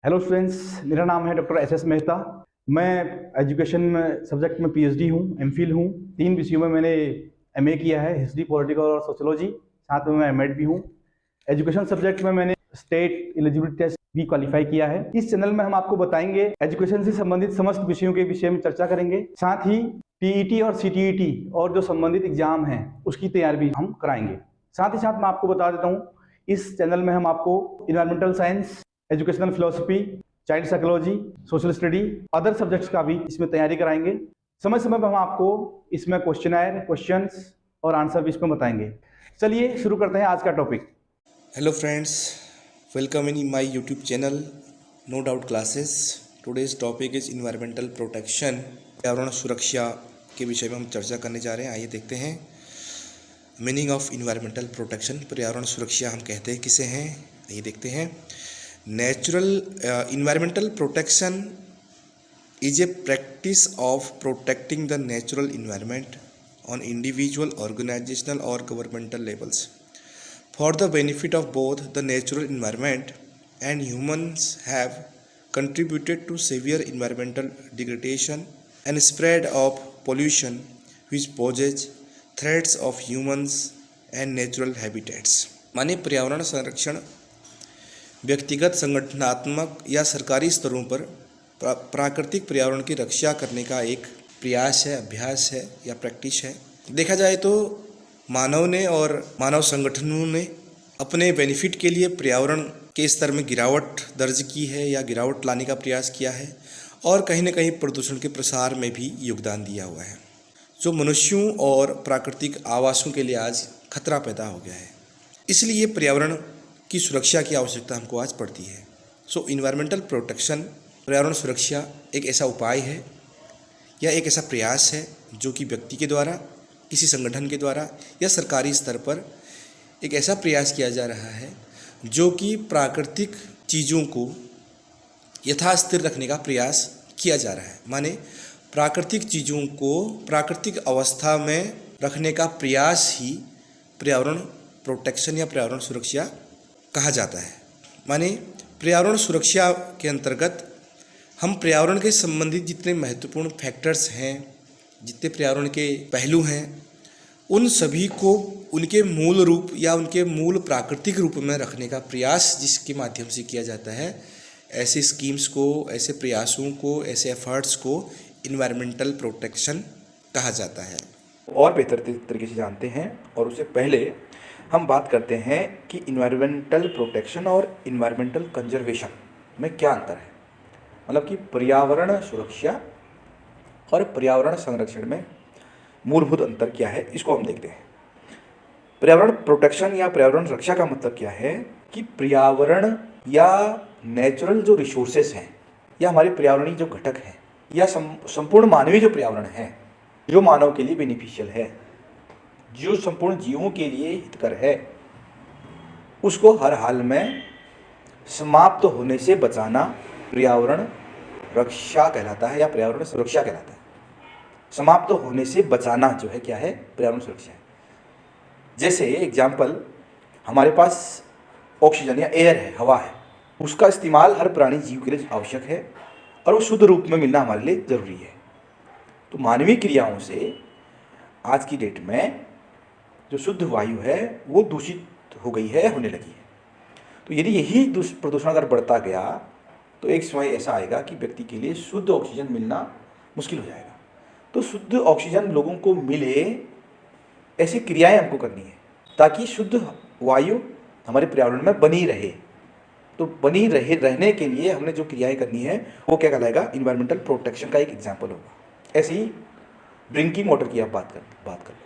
Hello students, मेरा नाम है डॉक्टर एस एस मेहता। मैं एजुकेशन में सब्जेक्ट में पीएचडी हूँ, एमफिल हूँ। 3 विषयों में मैंने एमए किया है, हिस्ट्री, पॉलिटिकल और सोशियोलॉजी। साथ में मैं एमएड भी हूँ। एजुकेशन सब्जेक्ट में मैंने स्टेट एलिजिबिलिटी टेस्ट भी क्वालिफाई किया है। इस चैनल में हम आपको बताएंगे एजुकेशन से संबंधित समस्त विषयों के विषय में चर्चा करेंगे। साथ ही टीईटी और सीटीईटी और जो संबंधित एग्जाम हैं उसकी तैयारी भी हम कराएंगे। साथ ही साथ मैं आपको बता देता हूँ, इस चैनल में हम आपको environmental science, educational philosophy, child psychology, social study, other subjects का भी इसमें तैयारी कराएंगे। समय समय पर हम आपको इसमें क्वेश्चंस और आंसर भी इसमें बताएंगे। चलिए शुरू करते हैं आज का topic. Hello friends, welcome in my YouTube channel No Doubt Classes. Today's topic is environmental protection. पर्यावरण सुरक्षा के विषय में हम चर्चा करने जा रहे हैं। आइए देखते हैं मीनिंग ऑफ इन्वायरमेंटल प्रोटेक्शन। पर्यावरण सुरक्षा हम कहते हैं किसे हैं, आइए देखते हैं। Natural environmental protection is a practice of protecting the natural environment on individual, organizational or governmental levels for the benefit of both the natural environment and humans have contributed to severe environmental degradation and spread of pollution which poses threats of humans and natural habitats। माने पर्यावरण संरक्षण व्यक्तिगत, संगठनात्मक या सरकारी स्तरों पर प्राकृतिक पर्यावरण की रक्षा करने का एक प्रयास है, अभ्यास है या प्रैक्टिस है। देखा जाए तो मानव ने और मानव संगठनों ने अपने बेनिफिट के लिए पर्यावरण के स्तर में गिरावट दर्ज की है या गिरावट लाने का प्रयास किया है और कहीं न कहीं प्रदूषण के प्रसार में भी योगदान दिया हुआ है, जो मनुष्यों और प्राकृतिक आवासों के लिए आज खतरा पैदा हो गया है। इसलिए पर्यावरण की सुरक्षा की आवश्यकता हमको आज पड़ती है। सो इन्वायरमेंटल प्रोटेक्शन, पर्यावरण सुरक्षा एक ऐसा उपाय है या एक ऐसा प्रयास है जो कि व्यक्ति के द्वारा, किसी संगठन के द्वारा या सरकारी स्तर पर एक ऐसा प्रयास किया जा रहा है जो कि प्राकृतिक चीज़ों को यथास्थिर रखने का प्रयास किया जा रहा है। माने प्राकृतिक चीज़ों को प्राकृतिक अवस्था में रखने का प्रयास ही पर्यावरण प्रोटेक्शन या पर्यावरण सुरक्षा कहा जाता है। माने पर्यावरण सुरक्षा के अंतर्गत हम पर्यावरण के संबंधित जितने महत्वपूर्ण फैक्टर्स हैं, जितने पर्यावरण के पहलू हैं, उन सभी को उनके मूल रूप या उनके मूल प्राकृतिक रूप में रखने का प्रयास जिसके माध्यम से किया जाता है, ऐसे स्कीम्स को, ऐसे प्रयासों को, ऐसे एफर्ट्स को इन्वायरमेंटल प्रोटेक्शन कहा जाता है। और बेहतर तरीके से जानते हैं, और उससे पहले हम बात करते हैं कि इन्वायरमेंटल प्रोटेक्शन और इन्वायरमेंटल कंजर्वेशन में क्या अंतर है। मतलब कि पर्यावरण सुरक्षा और पर्यावरण संरक्षण में मूलभूत अंतर क्या है, इसको हम देखते हैं। पर्यावरण प्रोटेक्शन या पर्यावरण रक्षा का मतलब क्या है कि पर्यावरण या नेचुरल जो रिसोर्सेस हैं या हमारे पर्यावरणीय जो घटक हैं या संपूर्ण मानवीय जो पर्यावरण है, जो मानव के लिए बेनिफिशियल है, जो संपूर्ण जीवों के लिए हितकर है, उसको हर हाल में समाप्त होने से बचाना पर्यावरण रक्षा कहलाता है या पर्यावरण सुरक्षा कहलाता है। समाप्त होने से बचाना जो है क्या है, पर्यावरण सुरक्षा है। जैसे एग्जाम्पल, हमारे पास ऑक्सीजन या एयर है, हवा है, उसका इस्तेमाल हर प्राणी जीव के लिए आवश्यक है और वो शुद्ध रूप में मिलना हमारे लिए ज़रूरी है। तो मानवीय क्रियाओं से आज की डेट में जो शुद्ध वायु है वो दूषित हो गई है, होने लगी है। तो यदि यही प्रदूषण अगर बढ़ता गया तो एक समय ऐसा आएगा कि व्यक्ति के लिए शुद्ध ऑक्सीजन मिलना मुश्किल हो जाएगा। तो शुद्ध ऑक्सीजन लोगों को मिले, ऐसी क्रियाएं हमको करनी है ताकि शुद्ध वायु हमारे पर्यावरण में बनी रहे। तो बनी रहने के लिए हमने जो क्रियाएं करनी है वो क्या कहलाएगा, इन्वायरमेंटल प्रोटेक्शन का एक एग्जाम्पल होगा। ऐसे ही ड्रिंकिंग वाटर की आप बात कर लो।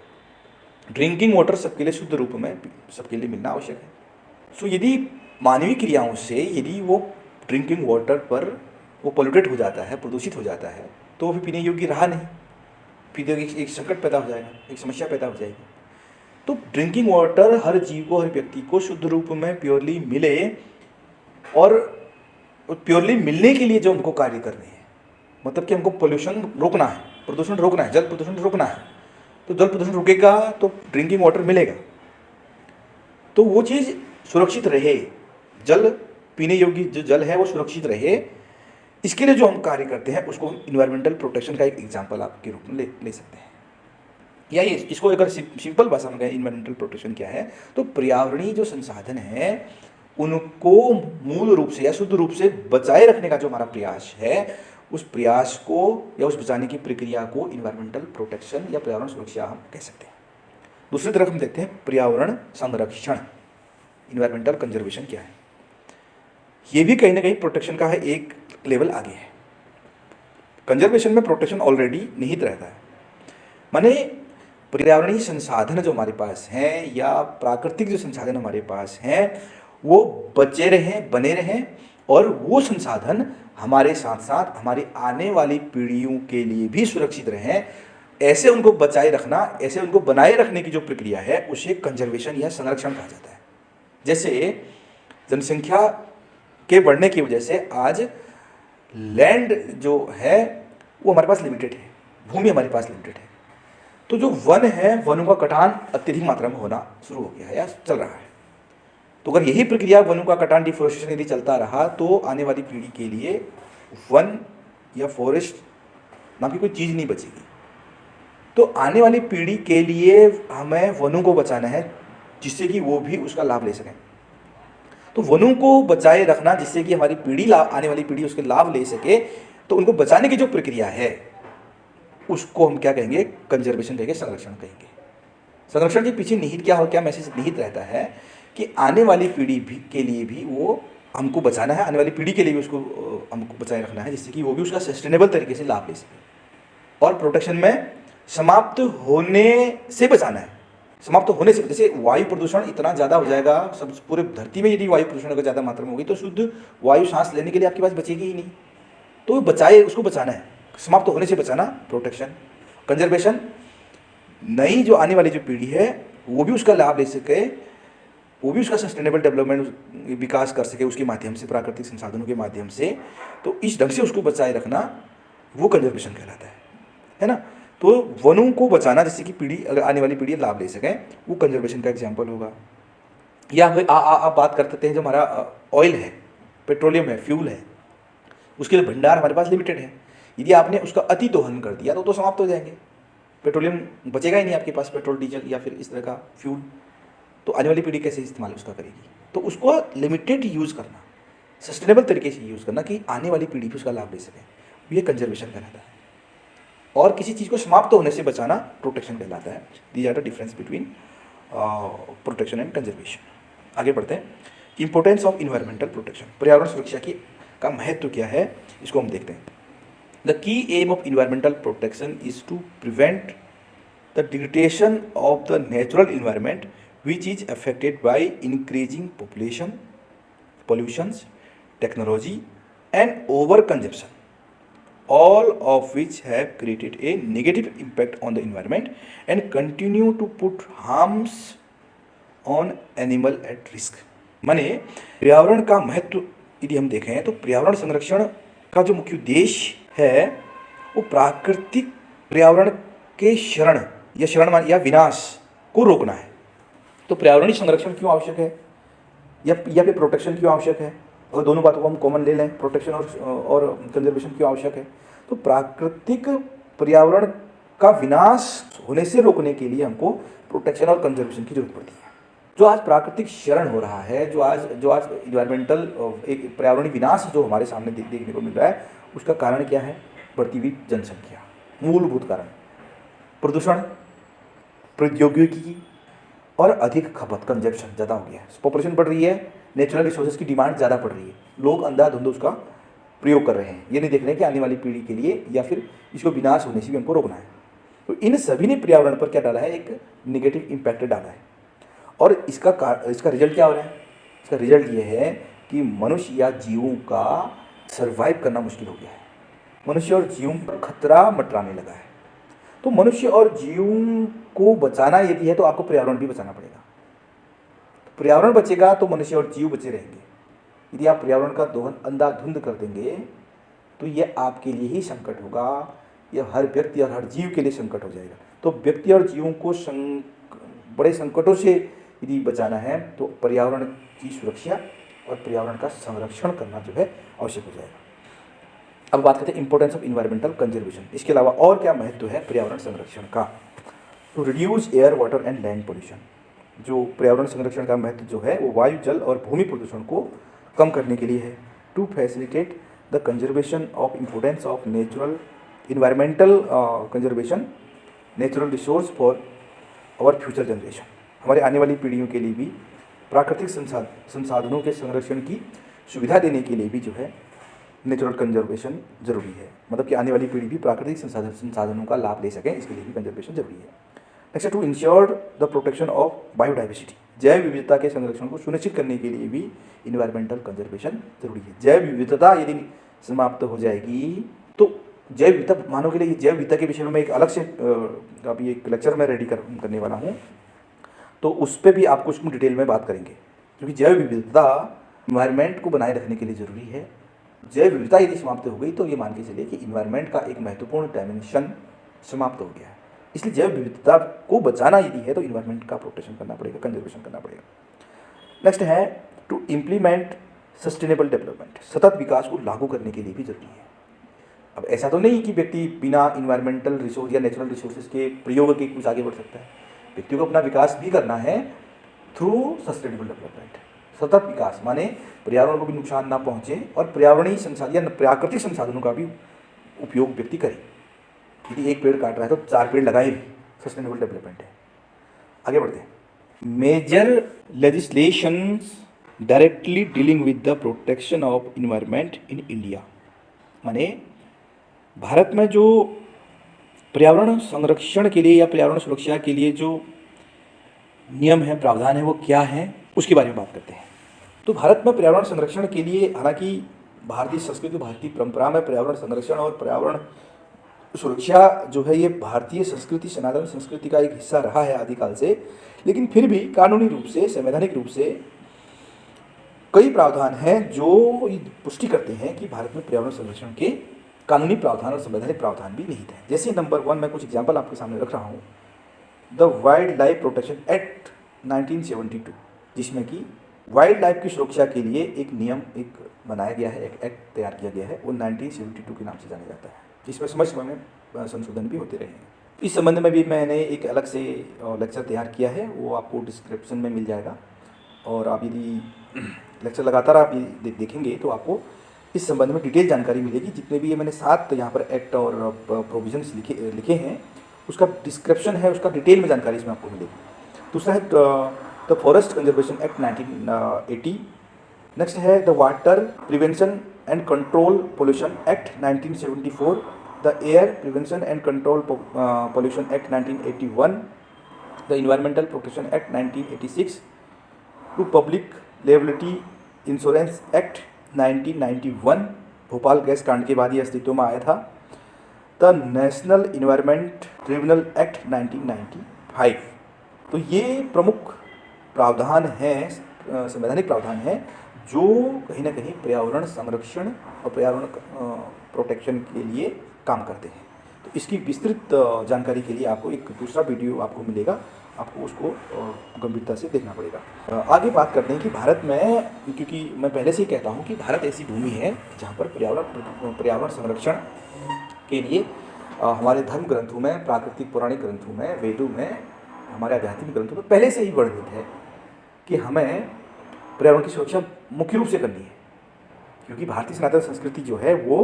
ड्रिंकिंग वाटर सबके लिए शुद्ध रूप में सबके लिए मिलना आवश्यक है। सो यदि मानवीय क्रियाओं से यदि वो ड्रिंकिंग वाटर पर वो पोल्यूटेड हो जाता है, प्रदूषित हो जाता है, तो वो भी पीने योग्य रहा नहीं, पीने एक संकट पैदा हो जाएगा, एक समस्या पैदा हो जाएगी। तो ड्रिंकिंग वाटर हर जीव को, हर व्यक्ति को शुद्ध रूप में प्योरली मिले, और प्योरली मिलने के लिए जो हमको कार्य करने हैं, मतलब कि हमको पोल्यूशन रोकना है, प्रदूषण रोकना है, जल प्रदूषण रोकना है। तो जल प्रदूषण रुकेगा तो ड्रिंकिंग वाटर मिलेगा, तो वो चीज़ सुरक्षित रहे, जल पीने योग्य जो जल है वो सुरक्षित रहे, इसके लिए जो हम कार्य करते हैं उसको हम इन्वायरमेंटल प्रोटेक्शन का एक एग्जाम्पल आपके रूप में ले सकते हैं। या ये इसको अगर सिंपल भाषा में कहें इन्वायरमेंटल प्रोटेक्शन क्या है, तो पर्यावरणीय जो संसाधन है उनको मूल रूप से या शुद्ध रूप से बचाए रखने का जो हमारा प्रयास है, उस प्रयास को या उस बचाने की प्रक्रिया को इन्वायरमेंटल प्रोटेक्शन या पर्यावरण सुरक्षा हम कह सकते हैं। दूसरी तरफ हम देखते हैं पर्यावरण संरक्षण, इन्वायरमेंटल कंजर्वेशन क्या है। ये भी कहीं ना कहीं प्रोटेक्शन का है एक लेवल आगे है। कंजर्वेशन में प्रोटेक्शन ऑलरेडी निहित रहता है, माने पर्यावरणीय संसाधन जो हमारे पास हैं या प्राकृतिक जो संसाधन हमारे पास हैं वो बचे रहें, बने रहें, और वो संसाधन हमारे साथ साथ हमारी आने वाली पीढ़ियों के लिए भी सुरक्षित रहें, ऐसे उनको बचाए रखना, ऐसे उनको बनाए रखने की जो प्रक्रिया है उसे कंजर्वेशन या संरक्षण कहा जाता है। जैसे जनसंख्या के बढ़ने की वजह से आज लैंड जो है वो हमारे पास लिमिटेड है, भूमि हमारे पास लिमिटेड है, तो जो वन है वनों का कटान अत्यधिक मात्रा में होना शुरू हो गया है या चल रहा है। तो अगर यही प्रक्रिया वनों का कटान, डिफोरेस्टेशन यदि चलता रहा तो आने वाली पीढ़ी के लिए वन या फॉरेस्ट नाम की कोई चीज़ नहीं बचेगी। तो आने वाली पीढ़ी के लिए हमें वनों को बचाना है जिससे कि वो भी उसका लाभ ले सकें। तो वनों को बचाए रखना जिससे कि हमारी पीढ़ी आने वाली पीढ़ी उसके लाभ ले सके, तो उनको बचाने की जो प्रक्रिया है उसको हम क्या कहेंगे, कंजर्वेशन कहेंगे, संरक्षण कहेंगे। संरक्षण के पीछे निहित क्या हो, क्या मैसेज निहित रहता है कि आने वाली पीढ़ी भी के लिए भी वो हमको बचाना है, आने वाली पीढ़ी के लिए भी उसको हमको बचाए रखना है जिससे कि वो भी उसका सस्टेनेबल तरीके से लाभ ले सके। और प्रोटेक्शन में समाप्त होने से बचाना है, समाप्त होने से, जैसे वायु प्रदूषण इतना ज़्यादा हो जाएगा, सब पूरे धरती में यदि वायु प्रदूषण अगर ज़्यादा मात्रा में होगी तो शुद्ध वायु सांस लेने के लिए आपके पास बचेगी ही नहीं। तो बचाए, उसको बचाना है, समाप्त होने से बचाना, प्रोटेक्शन। कंजर्वेशन, नई जो आने वाली जो पीढ़ी है वो भी उसका लाभ ले सके, वो भी उसका सस्टेनेबल डेवलपमेंट विकास कर सके उसके माध्यम से, प्राकृतिक संसाधनों के माध्यम से। तो इस ढंग से उसको बचाए रखना वो कंजर्वेशन कहलाता है ना। तो वनों को बचाना जिससे कि पीढ़ी, अगर आने वाली पीढ़ी लाभ ले सकें, वो कंजर्वेशन का एग्जाम्पल होगा। या आप बात करते हैं जो हमारा ऑयल है, पेट्रोलियम है, फ्यूल है, उसके लिए भंडार हमारे पास लिमिटेड है। यदि आपने उसका अति दोहन कर दिया तो समाप्त हो जाएंगे, पेट्रोलियम बचेगा ही नहीं आपके पास, पेट्रोल डीजल या फिर इस तरह का फ्यूल। तो आने वाली पीढ़ी कैसे इस्तेमाल उसका करेगी। तो उसको लिमिटेड यूज़ करना, सस्टेनेबल तरीके से यूज़ करना कि आने वाली पीढ़ी भी उसका लाभ ले सके, ये कंजर्वेशन कहलाता है। और किसी चीज़ को समाप्त होने से बचाना प्रोटेक्शन कहलाता है। These are the difference between protection and conservation. आगे बढ़ते हैं। इंपॉर्टेंस ऑफ इन्वायरमेंटल प्रोटेक्शन, पर्यावरण सुरक्षा की का महत्व क्या है, इसको हम देखते हैं। The key aim of environmental protection is to prevent the degradation of the natural environment which is affected by increasing population, pollutions, technology and overconsumption, all of which have created a negative impact on the environment and continue to put harms on animal at risk। माने पर्यावरण का महत्व यदि हम देखें तो पर्यावरण संरक्षण का जो मुख्य उद्देश्य है वो प्राकृतिक पर्यावरण के शरण या विनाश को रोकना है। तो पर्यावरणीय संरक्षण क्यों आवश्यक है या फिर प्रोटेक्शन क्यों आवश्यक है, अगर दोनों बातों को हम कॉमन ले लें, प्रोटेक्शन और कंजर्वेशन क्यों आवश्यक है। तो प्राकृतिक पर्यावरण का विनाश होने से रोकने के लिए हमको प्रोटेक्शन और कंजर्वेशन की जरूरत पड़ती है। जो आज प्राकृतिक क्षरण हो रहा है, जो आज इन्वायरमेंटल एक पर्यावरणीय विनाश जो हमारे सामने देखने को मिल रहा है, उसका कारण क्या है, बढ़ती हुई जनसंख्या, मूलभूत कारण प्रदूषण, प्रौद्योगिकी और अधिक खपत, कंजप्शन ज़्यादा हो गया है। पॉपुलेशन बढ़ रही है, नेचुरल रिसोर्सेज की डिमांड ज़्यादा बढ़ रही है, लोग अंधाधुंध उसका प्रयोग कर रहे हैं, ये नहीं देख रहे हैं कि आने वाली पीढ़ी के लिए या फिर इसको विनाश होने से भी हमको रोकना है। तो इन सभी ने पर्यावरण पर क्या डाला है, एक निगेटिव इम्पैक्ट डाला है। और इसका रिजल्ट क्या हो रहा है, इसका रिजल्ट ये है कि मनुष्य या जीवों का सर्वाइव करना मुश्किल हो गया है, मनुष्य और जीवों पर खतरा मंडराने लगा है। तो मनुष्य और जीवों को बचाना यदि है तो आपको पर्यावरण भी बचाना पड़ेगा। तो पर्यावरण बचेगा तो मनुष्य और जीव बचे रहेंगे। यदि आप पर्यावरण का दोहन अंधाधुंध कर देंगे तो ये आपके लिए ही संकट होगा, यह हर व्यक्ति और हर जीव के लिए संकट हो जाएगा। तो व्यक्ति और जीवों को बड़े संकटों से यदि बचाना है तो पर्यावरण की सुरक्षा और पर्यावरण का संरक्षण करना जो है आवश्यक हो जाएगा। अब बात करते हैं इंपॉर्टेंस ऑफ इन्वायरमेंटल कंजर्वेशन। इसके अलावा और क्या महत्व है पर्यावरण संरक्षण का? To reduce air, water and land pollution. जो पर्यावरण संरक्षण का महत्व जो है वो वायु, जल और भूमि प्रदूषण को कम करने के लिए है। To facilitate the conservation of importance of natural environmental conservation natural resource for our future generation. हमारे आने वाली पीढ़ियों के लिए भी प्राकृतिक संसाधनों के संरक्षण की सुविधा देने के लिए भी जो है नेचुरल कंजर्वेशन जरूरी है। मतलब कि आने वाली पीढ़ी भी प्राकृतिक संसाधनों का लाभ ले सकें, इसके लिए भी कंजर्वेशन जरूरी है। Next, to ensure the protection of biodiversity. जैव विविधता के संरक्षण को सुनिश्चित करने के लिए भी इन्वायरमेंटल कंजर्वेशन जरूरी है। जैव विविधता यदि समाप्त हो जाएगी तो जैव विविधता, मानो के लिए जैव विविधता के विषय में मैं एक अलग से अभी एक लेक्चर में रेडी करने वाला हूँ, तो उस पर भी आपको उसमें डिटेल में बात करेंगे, क्योंकि जैव विविधता इन्वायरमेंट को बनाए रखने के लिए जरूरी है। जैव विविधता यदि समाप्त हो गई तो ये मान के चलिए कि इन्वायरमेंट का एक महत्वपूर्ण डायमेंशन समाप्त हो गया है। इसलिए जैव विविधता को बचाना यदि है तो इन्वायरमेंट का प्रोटेक्शन करना पड़ेगा, कंजर्वेशन करना पड़ेगा। नेक्स्ट है टू इम्प्लीमेंट सस्टेनेबल डेवलपमेंट। सतत विकास को लागू करने के लिए भी जरूरी है। अब ऐसा तो नहीं कि व्यक्ति बिना इन्वायरमेंटल रिसोर्स या नेचुरल रिसोर्सेज के प्रयोग के कुछ आगे बढ़ सकता है। व्यक्ति को अपना विकास भी करना है थ्रू सस्टेनेबल डेवलपमेंट। सतत विकास माने पर्यावरण को भी नुकसान ना पहुंचे और पर्यावरणीय संसाधन या प्राकृतिक संसाधनों का भी उपयोग व्यक्ति करे। यदि एक पेड़ काट रहा है तो 4 पेड़ लगाए भी, सस्टेनेबल डेवलपमेंट है। आगे बढ़ते हैं। Major legislation directly dealing with the protection of environment in India. माने भारत में जो पर्यावरण संरक्षण के लिए या पर्यावरण सुरक्षा के लिए जो नियम है, प्रावधान है, वो क्या है, उसके बारे में बात करते हैं। तो भारत में पर्यावरण संरक्षण के लिए, हालांकि भारतीय संस्कृति, भारतीय परंपरा में पर्यावरण संरक्षण और पर्यावरण सुरक्षा जो है ये भारतीय संस्कृति, सनातन संस्कृति का एक हिस्सा रहा है आदिकाल से, लेकिन फिर भी कानूनी रूप से, संवैधानिक रूप से कई प्रावधान हैं जो ये पुष्टि करते हैं कि भारत में पर्यावरण संरक्षण के कानूनी प्रावधान और संवैधानिक प्रावधान भी निहित हैं। जैसे नंबर 1 मैं कुछ एग्जाम्पल आपके सामने रख रहा हूँ। The wild life protection act 1972, जिसमें कि वाइल्ड लाइफ की सुरक्षा के लिए एक नियम एक बनाया गया है, एक एक्ट तैयार किया गया है, वो 1972 के नाम से जाना जाता है, जिसमें समय समय में संशोधन भी होते रहे हैं। इस संबंध में भी मैंने एक अलग से लेक्चर तैयार किया है, वो आपको डिस्क्रिप्शन में मिल जाएगा। और आप यदि लेक्चर लगातार आप देखेंगे तो आपको इस संबंध में डिटेल जानकारी मिलेगी। जितने भी ये मैंने 7 यहाँ पर एक्ट और प्रोविजंस लिखे हैं, उसका डिस्क्रिप्शन है, उसका डिटेल में जानकारी इसमें आपको मिलेगी। दूसरा है the forest conservation act 1980। Next है the water prevention and control pollution act 1974, the air prevention and control pollution act 1981, the environmental protection act 1986, two public liability insurance act 1991, Bhopal gas कांड के बाद ये अस्तित्व में आया था, the national environment tribunal act 1995। तो ये प्रमुख प्रावधान हैं, संवैधानिक प्रावधान हैं, जो कहीं ना कहीं पर्यावरण संरक्षण और पर्यावरण प्रोटेक्शन के लिए काम करते हैं। तो इसकी विस्तृत जानकारी के लिए आपको एक दूसरा वीडियो आपको मिलेगा, आपको उसको गंभीरता से देखना पड़ेगा। आगे बात करते हैं कि भारत में, क्योंकि मैं पहले से ही कहता हूँ कि भारत ऐसी भूमि है जहाँ पर पर्यावरण संरक्षण के लिए हमारे धर्म ग्रंथों में, प्राकृतिक पौराणिक ग्रंथों में, वेदों में, हमारे आध्यात्मिक ग्रंथों में पहले से ही वर्णित है कि हमें पर्यावरण की सुरक्षा मुख्य रूप से करनी है। क्योंकि भारतीय सनातन संस्कृति जो है वो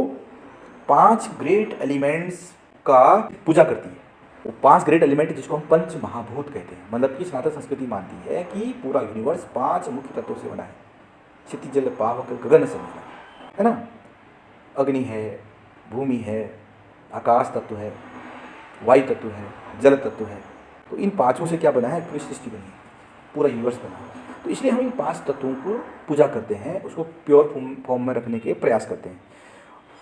5 ग्रेट एलिमेंट्स का पूजा करती है। वो 5 ग्रेट एलिमेंट जिसको हम पंच महाभूत कहते हैं। मतलब कि सनातन संस्कृति मानती है कि पूरा यूनिवर्स 5 मुख्य तत्वों से बना है। क्षितिज जल पावक गगन से बना है ना। अग्नि है, भूमि है, आकाश तत्व है, वायु तत्व है, जल तत्व है। तो इन 5 से क्या बना है? पूरी सृष्टि बनी है, पूरा यूनिवर्स बना है। तो इसलिए हम इन 5 तत्वों को पूजा करते हैं, उसको प्योर फॉर्म में रखने के प्रयास करते हैं।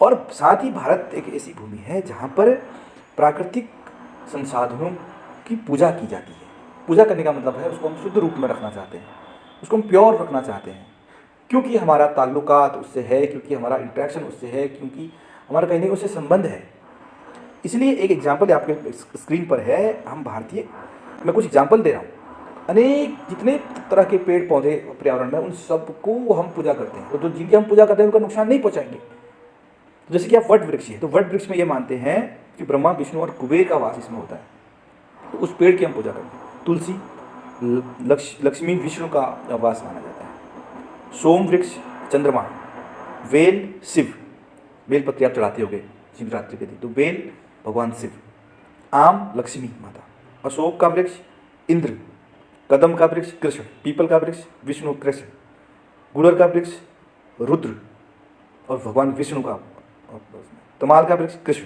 और साथ ही भारत एक ऐसी भूमि है जहाँ पर प्राकृतिक संसाधनों की पूजा की जाती है। पूजा करने का मतलब है उसको हम शुद्ध रूप में रखना चाहते हैं, उसको हम प्योर रखना चाहते हैं, क्योंकि हमारा ताल्लुकात उससे है, क्योंकि हमारा इंटरेक्शन उससे है, क्योंकि हमारा कहीं ना उससे संबंध है। इसलिए एक एग्जाम्पल आपके स्क्रीन पर है, हम भारतीय, मैं कुछ एग्जाम्पल दे रहा हूँ। अनेक जितने तरह के पेड़ पौधे पर्यावरण में, उन सबको हम पूजा करते हैं, तो जिनकी हम पूजा करते हैं उनका नुकसान नहीं पहुँचाएंगे। जैसे कि आप वट वृक्ष है, तो वट वृक्ष में ये मानते हैं कि ब्रह्मा विष्णु और कुबेर का वास इसमें होता है, तो उस पेड़ की हम पूजा करते हैं। तुलसी लक्ष्मी विष्णु का वास माना जाता है। सोम वृक्ष चंद्रमा, वेल शिव, बेल पत्री आप चढ़ाते होगे शिवरात्रि के दिन, तो बेल भगवान शिव, आम लक्ष्मी माता, अशोक का वृक्ष इंद्र, कदम का वृक्ष कृष्ण, पीपल का वृक्ष विष्णु कृष्ण, गुड़र का वृक्ष रुद्र और भगवान विष्णु का, तमाल का वृक्ष कृष्ण।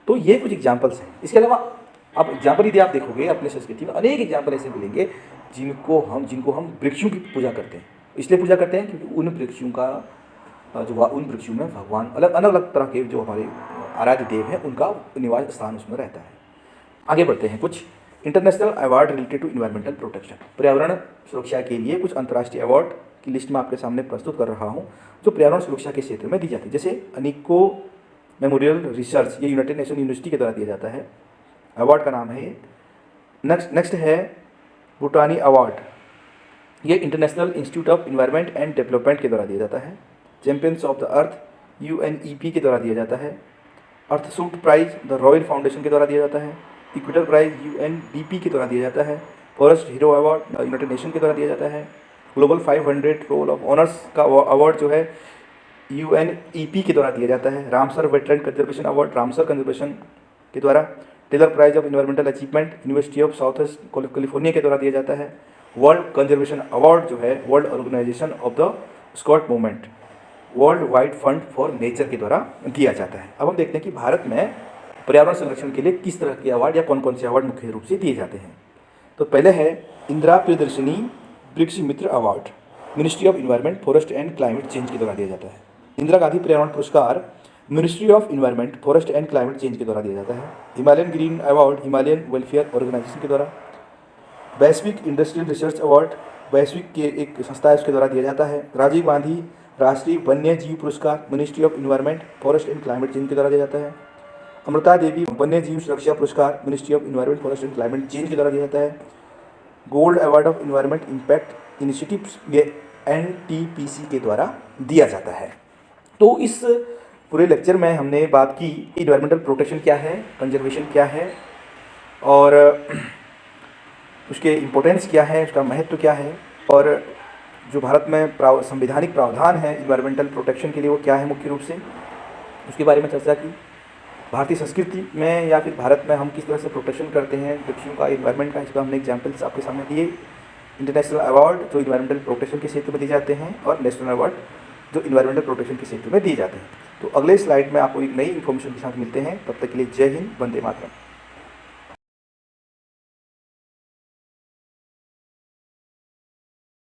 तो ये कुछ एग्जाम्पल्स हैं। इसके अलावा आप एग्जाम्पल यदि आप देखोगे अपने संस्कृति में अनेक एग्जाम्पल ऐसे मिलेंगे जिनको हम वृक्षों की पूजा करते हैं। इसलिए पूजा करते हैं क्योंकि उन वृक्षों का उन वृक्षों में भगवान अलग अलग तरह के जो हमारे आराध्य देव हैं उनका निवास स्थान उसमें रहता है। आगे बढ़ते हैं। कुछ international award related to environmental protection, पर्यावरण सुरक्षा के लिए कुछ अंतर्राष्ट्रीय अवार्ड की लिस्ट में आपके सामने प्रस्तुत कर रहा हूँ जो पर्यावरण सुरक्षा के क्षेत्र में दी जाती है। जैसे अनिको मेमोरियल रिसर्च, ये यूनाइटेड नेशन यूनिवर्सिटी के द्वारा दिया जाता है, अवार्ड का नाम है ये। नेक्स्ट है भूटानी अवार्ड, ये international institute of environment and development के द्वारा दिया जाता है। Champions of the earth UNEP के द्वारा दिया जाता है। अर्थसूट प्राइज द रॉयल फाउंडेशन के द्वारा दिया जाता है। इक्वेटर प्राइज UNDP के द्वारा दिया जाता है। Forest hero award United Nation के द्वारा दिया जाता है। ग्लोबल 500 रोल ऑफ ऑनर्स का अवार्ड जो है UNEP के द्वारा दिया जाता है। Ramsar wetland conservation award Ramsar conservation के द्वारा। Taylor prize of environmental achievement university of south east California के द्वारा दिया जाता है। वर्ल्ड कंजर्वेशन अवार्ड जो है world organization of the scout movement, world wide fund for nature के द्वारा दिया जाता है। अब हम देखते हैं कि भारत में पर्यावरण संरक्षण के लिए किस तरह के अवार्ड या कौन कौन से अवार्ड मुख्य रूप से दिए जाते हैं। तो पहले है इंदिरा प्रियदर्शनी वृक्ष मित्र award, ministry of environment forest and climate change के द्वारा दिया जाता है। इंदिरा गांधी पर्यावरण पुरस्कार ministry of environment forest and climate change के द्वारा दिया जाता है। Himalayan green award Himalayan welfare organisation के द्वारा। वैश्विक इंडस्ट्रियल रिसर्च अवार्ड वैश्विक के एक संस्था है उसके द्वारा दिया जाता है। राजीव गांधी राष्ट्रीय वन्य जीव पुरस्कार ministry of environment forest and climate change के द्वारा दिया जाता है। अमृता देवी वन्य जीव सुरक्षा पुरस्कार ministry of environment forest and climate change के द्वारा दिया जाता है। Gold award of environment impact initiative ये NTPC के द्वारा दिया जाता है। तो इस पूरे लेक्चर में हमने बात की इन्वायरमेंटल प्रोटेक्शन क्या है, कंजर्वेशन क्या है और उसके इम्पोर्टेंस क्या है, उसका महत्व क्या है और जो भारत में संवैधानिक प्रावधान है इन्वायरमेंटल प्रोटेक्शन के लिए वो क्या है मुख्य रूप से, उसके बारे में चर्चा की। भारतीय संस्कृति में या फिर भारत में हम किस तरह से प्रोटेक्शन करते हैं वृक्षों का, इन्वायरमेंट का, इस पर हमने एग्जाम्पल्स आपके सामने दिए। इंटरनेशनल अवार्ड जो इन्वायरमेंटल प्रोटेक्शन के क्षेत्र में दिए जाते हैं और नेशनल अवार्ड जो इन्वायरमेंटल प्रोटेक्शन के क्षेत्र में दिए जाते हैं। तो अगले स्लाइड में आपको एक नई इन्फॉर्मेशन के साथ मिलते हैं। तब तक के लिए जय हिंद, वंदे मातरम।